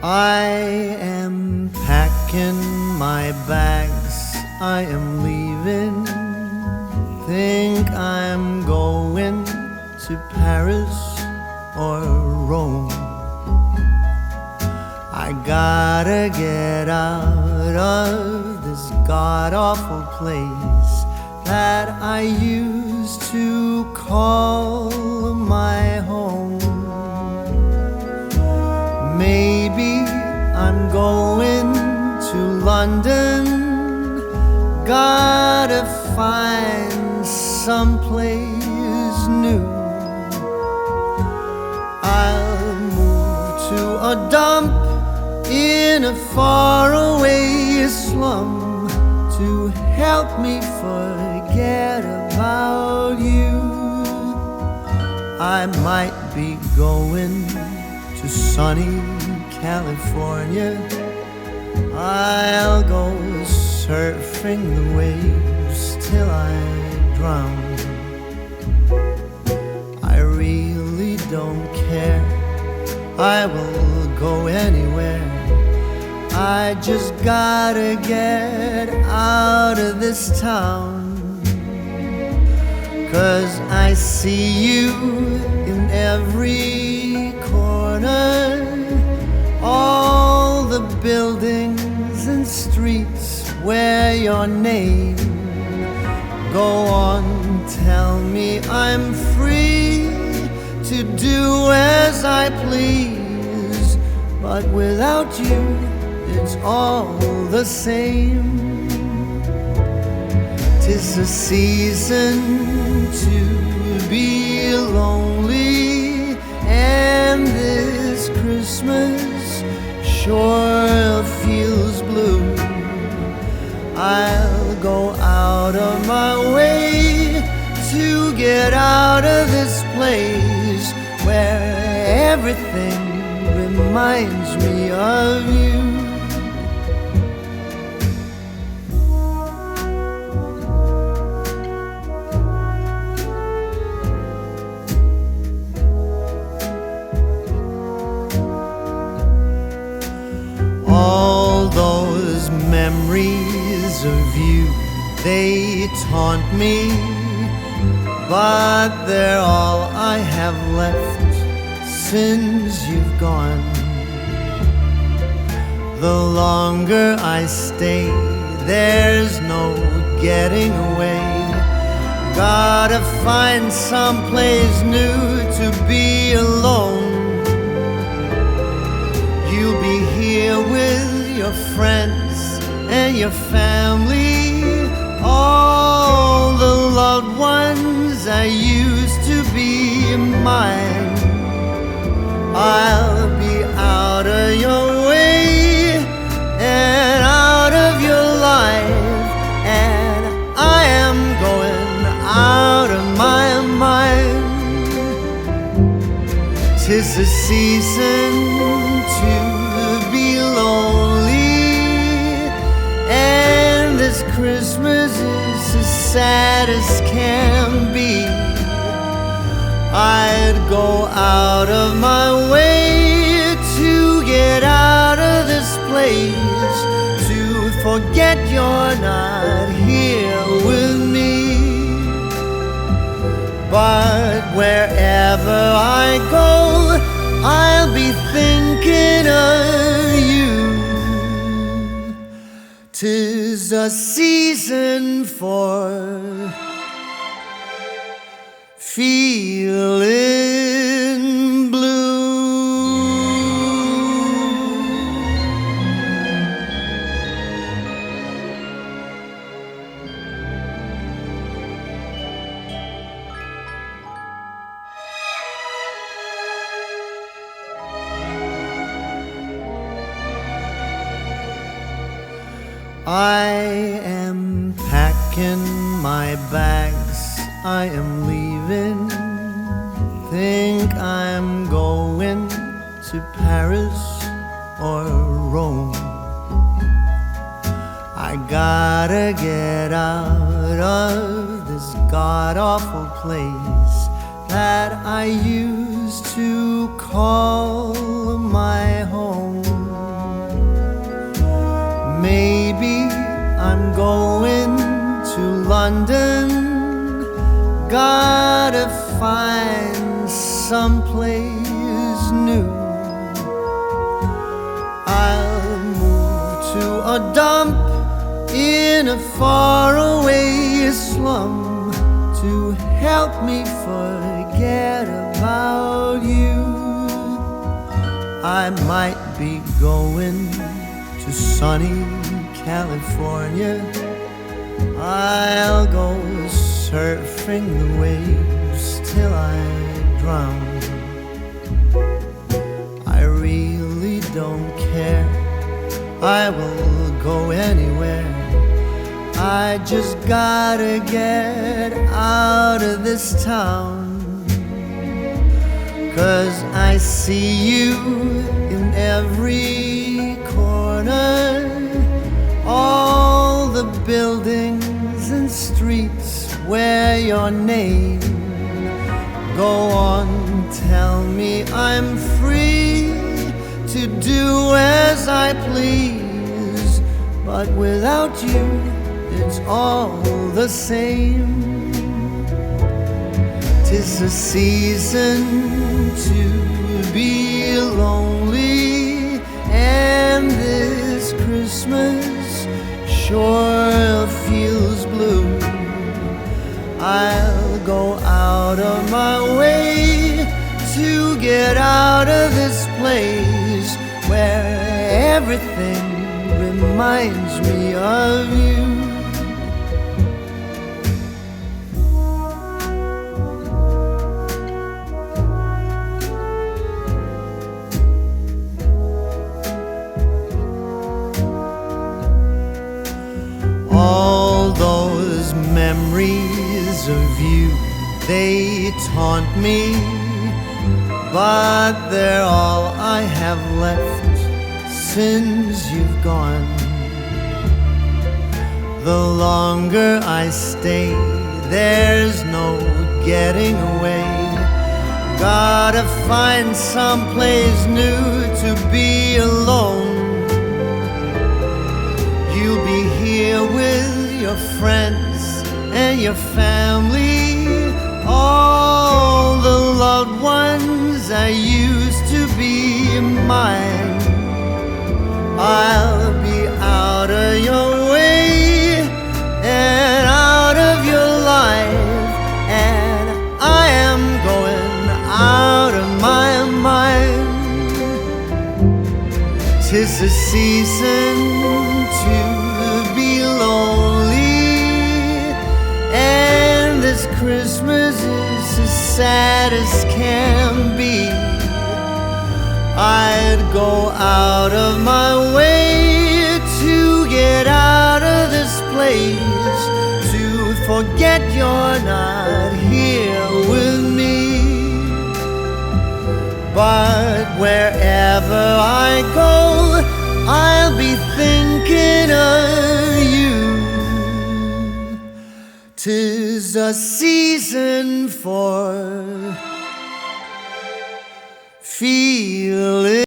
I am packing my bags, I am leaving. Think I'm going to Paris or Rome. I gotta get out of this god-awful place that I used to call my home. Maybe I'm going to London. Gotta find someplace new. I'll move to a dump in a faraway slum to help me forget about you. I might be going to sunny California. I'll go surfing the waves till I drown. I really don't care, I will go anywhere. I just gotta get out of this town. 'Cause I see you in every corner, all the buildings and streets where your name. Go on, tell me I'm free to do as I please, but without you it's all the same. 'Tis a season to be lonely, and this Christmas sure feels blue. I'll go out of my way to get out of this place where everything reminds me of you. All those memories of you, they taunt me, but they're all I have left since you've gone. The longer I stay, there's no getting away. Gotta find someplace new to be alone. You'll be here with your friends and your family, all the loved ones that used to be mine. I'll be out of your way and out of your life, and I am going out of my mind. 'Tis the season to be lonely, and this Christmas is as sad as can be. I'd go out of my way to get out of this place, to forget you're not here with me. But wherever I go, I'll be thinking of you. 'Tis a season for feeling blue. I am packing my bags, I am leaving. Think I'm going to Paris or Rome. I gotta get out of this god-awful place that I used to call my home. maybe I'm going to London. Gotta find someplace new. I'll move to a dump in a faraway slum to help me forget about you. I might be going to sunny California. I'll go surfing the waves till I drown. I really don't care, I will go anywhere. I just gotta get out of this town. 'Cause I see you in every corner, all the buildings and streets where your name. Go on, tell me I'm free to do as I please, but without you it's all the same. 'Tis a season to be lonely, and this Christmas sure feels blue. I'll go out of my way to get out of this place where everything reminds me of you. All those memories of you, they taunt me, but they're all I have left since you've gone. The longer I stay, there's no getting away. Gotta find someplace new to be alone. You'll be here with your friends and your family, all the loved ones that used to be mine. I'll be out of your way and out of your life, and I am going out of my mind. 'Tis a season to be lonely, and this Christmas is as sad as can be. I'd go out of my way to get out of this place, to forget you're not here with me. But wherever I go, I'll be thinking of you. 'Tis a season for feeling